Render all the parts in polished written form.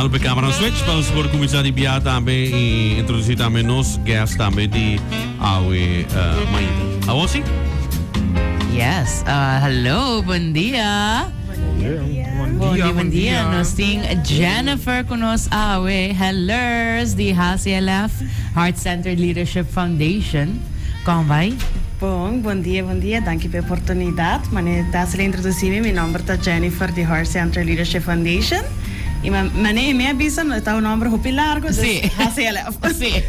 Al pe camera switch para os começar de biar também e introduzir também nos guests também de awe Maida. Awosi? Yes. Hello, bom dia. Bom dia. Nós temos Jennifer conosco. Hello, de HCLF, Heart Centered Leadership Foundation. Como vai? Bom dia. Dank je pela oportunidade. Tá se introduzir meu nome é Jennifer de Heart Centered Leadership Foundation. E me avisa, tá o nome muito largo, Sim. HCLF. Sim.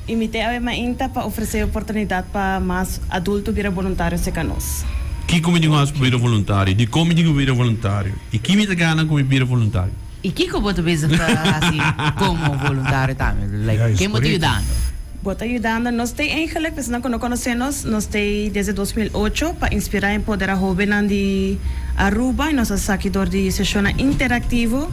E me tem a inta para oferecer oportunidade para mais adultos vir voluntários se conosco. Que como digo as para voluntário, de como digo vir voluntário. E que me gana como vir voluntário. E que você pensa assim como voluntário também? Like, quem está ajudando? Bota ajudando, nós temos eigenlijk, we não conhecemos, nós temos desde 2008 para inspirar e empoderar jovens de Aruba e nós estamos aqui de sessão interativo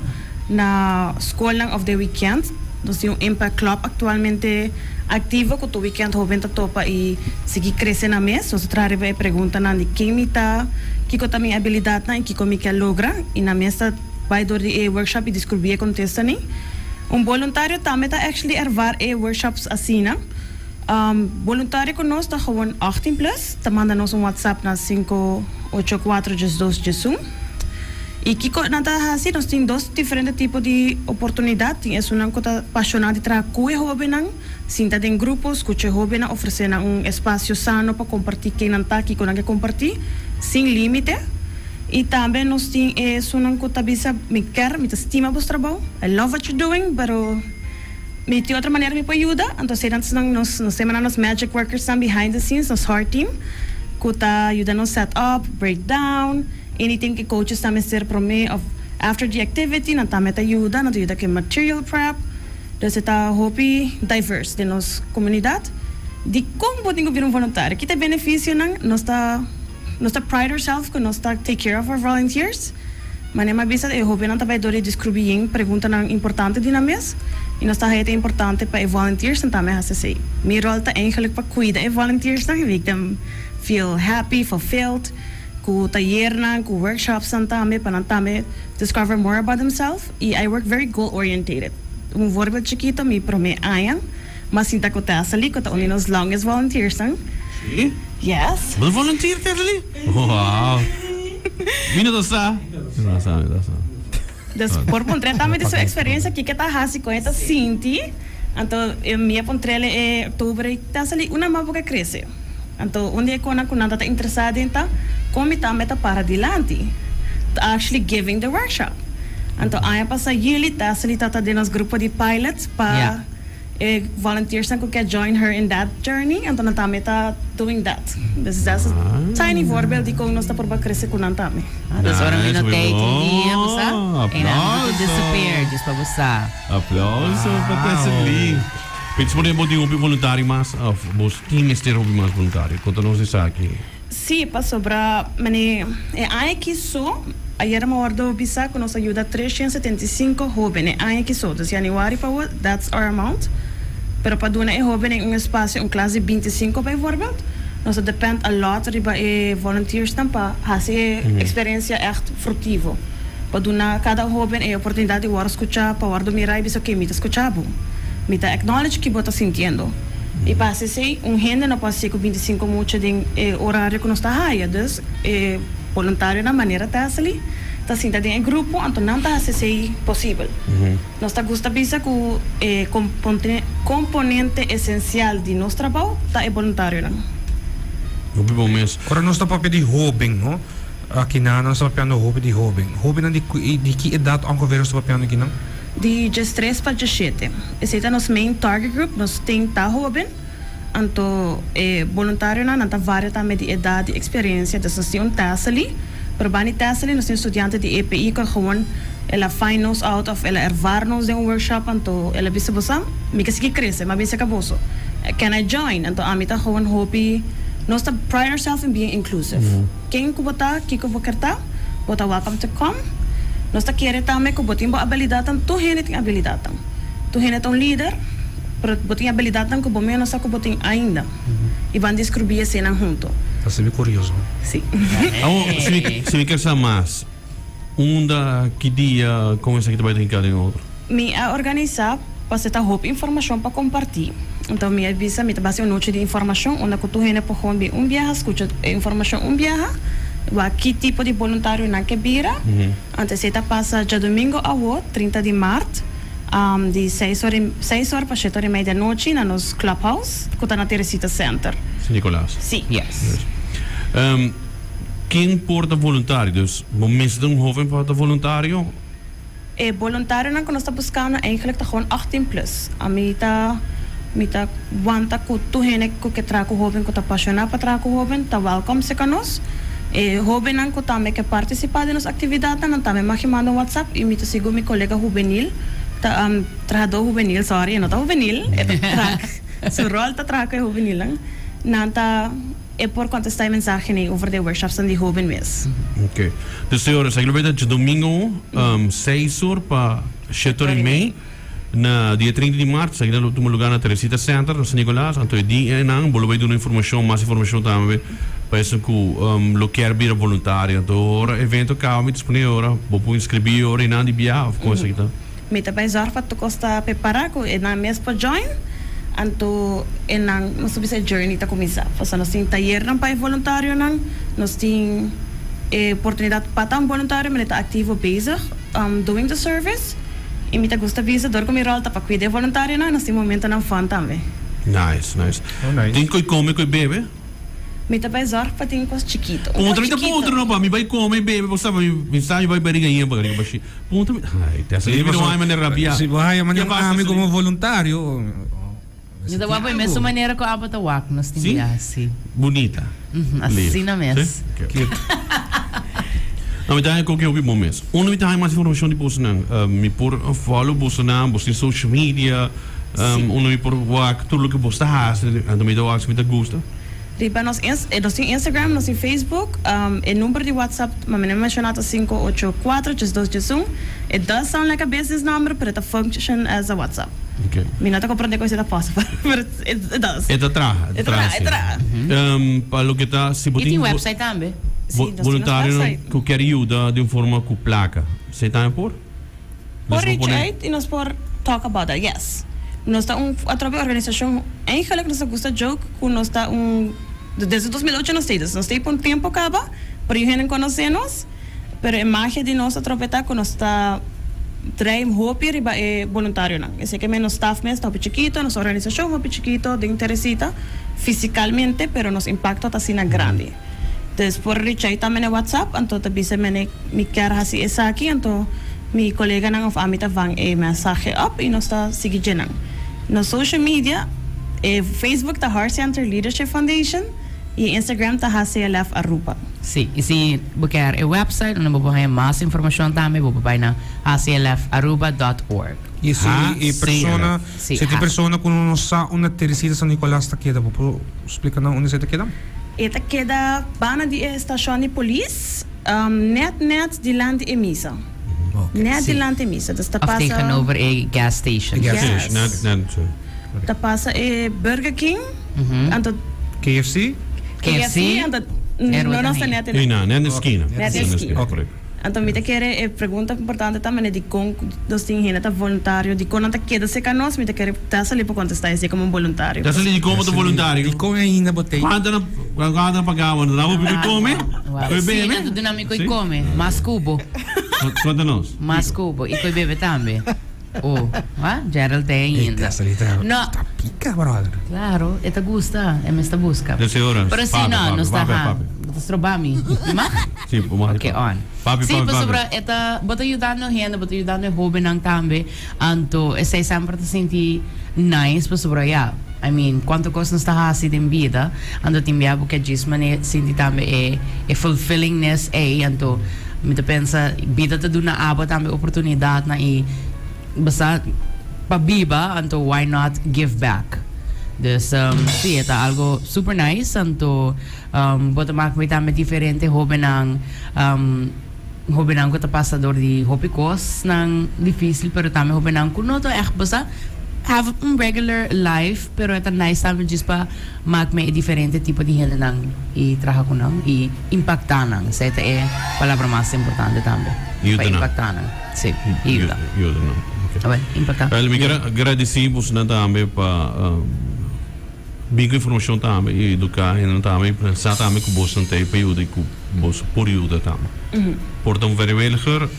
na escola of the weekend. Nós temos Impact Club atualmente ativo, que o weekend jovem topa e seguir crescendo na mesa. Nós traemos a pergunta de quem me está, que está minha habilidade e que como que logra e na mesa vai door de workshop e descobrir contexto nem. Voluntário também está actually ervar workshops assim, né? Voluntário conosco está gewoon 18 plus, tá manda nos WhatsApp na 584-2261. E que nada assim, nós temos dois diferentes tipos de oportunidades. Tem uma que está apaixonada de trabalhar com jovens, sinta em grupos, com jovens, oferecendo espaço sano para compartilhar quem não está aqui, com quem compartilhar, sem limite. E também nós temos uma que está me quer, me estima o trabalho. I love what you're doing, pero me tem outra maneira me pode ajudar. Então, nós temos nos magic workers behind the scenes, nos heart team, que está ajudando set up, breakdown, anything que coaches também ser para mim after the activity, nós também ajuda, nós ajuda com material prep. Então, está hobby diverse de nossa comunidade. De como podemos vir voluntário, que tem benefício, nós pride ourselves que nós take care of our volunteers. Mas nem mais bisa eu hobby não vai doer descobrir pergunta importante de na mesa e nós é importante para os volunteers então também assim sei. Minha rol é eigenlijk para cuidar os volunteers não make them feel happy, fulfilled. Com taller com workshops também para também discover more about themselves e I work very goal oriented. Voorbeeld chiquito me prome ayan, mas sinta que tá ali que tá only nos longest volunteers não. Sim? Yes. Mas volunteer ali? Wow. Vino do sa? Dus por pontre também de sua experiência que tá hasi com esta Cinti. Então, minha pontrele é outubro tá ali uma mapa que cresce. Então, onde é que nada tá interessado em tá, como tá meta para adiante. Actually giving the workshop. Então, aí passa yearly tá ali tá de nos grupo de pilots para volunteers que quer join her in that journey. Então, nós também tá doing that. This is just a tiny voorbeeld die como nós tá por crescer com nós também. Dus waarom je nog kijkt hier, Bossa? En dan Applauso. disappear, just para Bossa. Aplauso para esse link. Pensamos em um voluntário mais, quem é hobby mais voluntário? Conta-nos isso aqui. Sim, para sobrar, mas é que só, ayer me ordo bisa que nos ajuda 375 jovens, é que só, dus januari para that's our amount. Pero para doar jovens em espaço, classe 25 bijvoorbeeld, nós depende a lot riba volunteers para fazer experiência echt fructivo. Para doar cada jovem oportunidade de escutar, para ordo mirar e bisa que me escuchar. Me acknowledge que você sintiendo. E para assim, gente não pode ser com 25 muito de horário que nós está aí, dus voluntário na maneira tá ali. Tá sentado em grupo, então não tá assim possível. Nós tá gosta bisa que componente essencial de nosso trabalho tá é voluntário não. Hobby mesmo. Ora nós estamos para de hobby, não? Aqui na nós estamos para hobby de hobby. Hobby não de que idade ongeveer nós estamos para aqui não? De 3 para 17. Esse é nosso main target group, nós tem tá jovem. Então, voluntário não tá várias também de idade, de experiência, então nós temos taça ali. Pero bani taça ali, nós temos estudante de EPI que gewoon ela find nos out of ela ervar-nos de workshop, então ela bisa bosa, me que seguir crescer, mas bisa caboso. Can I join? Então a mim tá gewoon hobby, nós tá pride ourselves in being inclusive. Quem que bota, que vou querer bota welcome to come. Nós tá querendo também que botem habilidade, tu gente tem habilidade. Tu gente é líder, pero botem habilidade que bom menos que botem ainda. E vão descobrir a cena junto. Tá sendo curioso. Sim. Se me quer saber mais, que dia começa aqui também tem cada outro? me organizar para ter hoop informação para compartilhar. Então me avisa, me base noite de informação onde eu tô indo para onde viaja, escuta informação viaja, que tipo de voluntário na que vira. Antes você passa de domingo a 30 de março, de 6 horas para 7 horas e meia da noite na nos clubhouse, que está na Teresita Center. Sint Nicolaas. Sim. Yes. Quem porta voluntário? Dus, meestal hoeven porta voluntário? Voluntário não que nós está buscando eigenlijk tá gewoon 18 plus. A mita wanta que tu hene que trago jovem que tá apaixonado para trago jovem tá welcome se conosco. Jovem não que também que participar de nossa atividade não também me manda WhatsApp e me tá sigo meu colega juvenil tá trajador juvenil sorry não tá juvenil su rol tá trago juvenil não tá por contestar mensagem over de workshops de jovem mesmo. Ok. Dus senhora, zeg je dat domingo 6 horas para 7 horas e meia na dia 30 de março, zeg je dat op lugar na Teresita Center, na Sint Nicolaas, então dia não, bolo vai dar informação, mais informação também, para isso que lo quer vir voluntário, então ora evento calmo, disponível ora, vou inscrever ora e não de biar, of course que tá. Me tá bem zorfa tu costa preparar com na mês para join. Anto enang nós subir essa journey tá começar. Faz nós tem taller não para voluntário não, nós tem oportunidade para voluntário, mas tá ativo bezig, doing the service. E me tá gosta visa dor com mi rol tá para cuidar voluntário não, nós tem momento não fun também. Nice. Oh, nice. Tem que comer com bebê? Me tá bem zorg para tem coisa chiquito. Ponto me tá ponto não para me vai comer bebê, você vai vai barriga para baixi. Ponto me. Ai, tá se não vai maneira rabia. Se vai maneira amigo como voluntário. Então, vamos ver mesmo maneira que a abata wak nós temos assim. Bonita. Assim na mesmo. Não, me dá qualquer momento. Onde me dá mais informação de Bolsonaro? Me por follow Bolsonaro, em social media, onde me por wak tudo que você faz, então me dá wak me dá gosto. Riba nós tem Instagram, nós tem Facebook, o número de WhatsApp, mas me mencionado 584-6221. It does sound like a business number, but it functions as a WhatsApp. Okay. Me não tá compreendendo coisa da possible, but it does. É atrás. Para o que tá se E tem website também. voluntário que quer ajuda de uma forma com placa. Você tá por? Por reach out e nós por talk about that, yes. Nós tá através da organização, eigenlijk nós gosta joke, que nós tá desde 2008 nós tem por tempo acaba, por aí não conhecemos, pero a imagem de nós através que nós tá traem hopi riba voluntário não. Esse que menos staff mesmo tá chiquito, nossa organização hopi chiquito de interesita fisicalmente, pero nos impacto tá sina grande. Então por reach out também no WhatsApp, então tá bisa me quer hasi essa aqui, então mi colega nang of amita vang mensagem up e nós tá seguindo. No social media, Facebook tá Heart Center Leadership Foundation e Instagram tá HCLF Aruba. Sim, e se buscar o website, onde vou ter mais informação também, vou para na hclfaruba.org. E se persona, se tem persona que não sabe onde Teresita São Nicolás está queda, vou explicar não onde você está queda? Eta queda bana de estação de polícia, net de land emisa. Net de land emisa, dus tá Of passa. tegenover a gas station. Gas Yes. Net. Tá passa Burger King, anto KFC? KFC? anto Era não nossa também. net. Net na esquina. Net na esquina. Correto. Então, me quer pergunta importante também de como nós temos tá voluntário, de como não queda se canos, me quer tá ali para contestar esse como voluntário. Já se como do voluntário. E como ainda botei? Quando na pagava, não vou comer? Foi bem, Sim, tudo dinâmico e come. Mas cubo. Quanto nós? Mas cubo. E coi bebe também. Oh, Gerald tem ainda. No, Está pica, brother. claro, esta gusta, é esta busca. Desse horas. Pero sim, não está trobami. Ma? Sim, Okay, on. Papi. Sim, pero sobra, esta, bota ayudando a gente, bota ayudando a joven ang tambe, anto, essa sempre te senti nice, pero sobra, yeah. I mean, quanto coisa nos está assim em vida, anto timbiabo que diz, mas senti também é fulfillingness, anto, me te pensa, vida te dá na aba também oportunidade na basta pabiba, anto why not give back? Dus sí, ito algo super nice, anto bota makita may diferente hoben ang ko tapasador di hopikos nang difícil pero tami hoben ang kuno to echt basta have un regular life, pero ito nice namin just pa mag may diferente tipo de hila ng i-traha ko nang i-impacta nang. Sa ito palabra mas importante tambe. Yun na. Pa-impacta nang. Sí, yun. Yun na. Okay. Awen, impacta. Well, may agradecemos na tambe pa bigo informação tambe e educação na tambe sa tambe ku bos nante período ku bos período tambe. Portanto, vrijwilliger,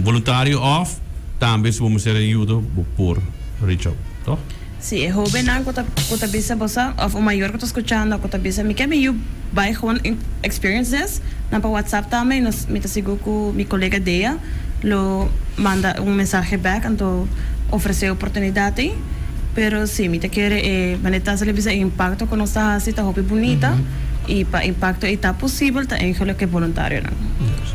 voluntario of tambe se vamos ser ajuda por reach out, toch? Sí, es joven ang kota bisa bosa of o mayor ko to escuchando kota bisa mi kami you buy gewoon experiences na pa WhatsApp tama nos mita sigo ko mi colega Dea lo manda un mensaje back anto ofrece oportunidade pero sí mi te quiere maneta se le bisa impacto con esta cita hopi bonita y pa impacto está posible ta en que voluntario na. Yes.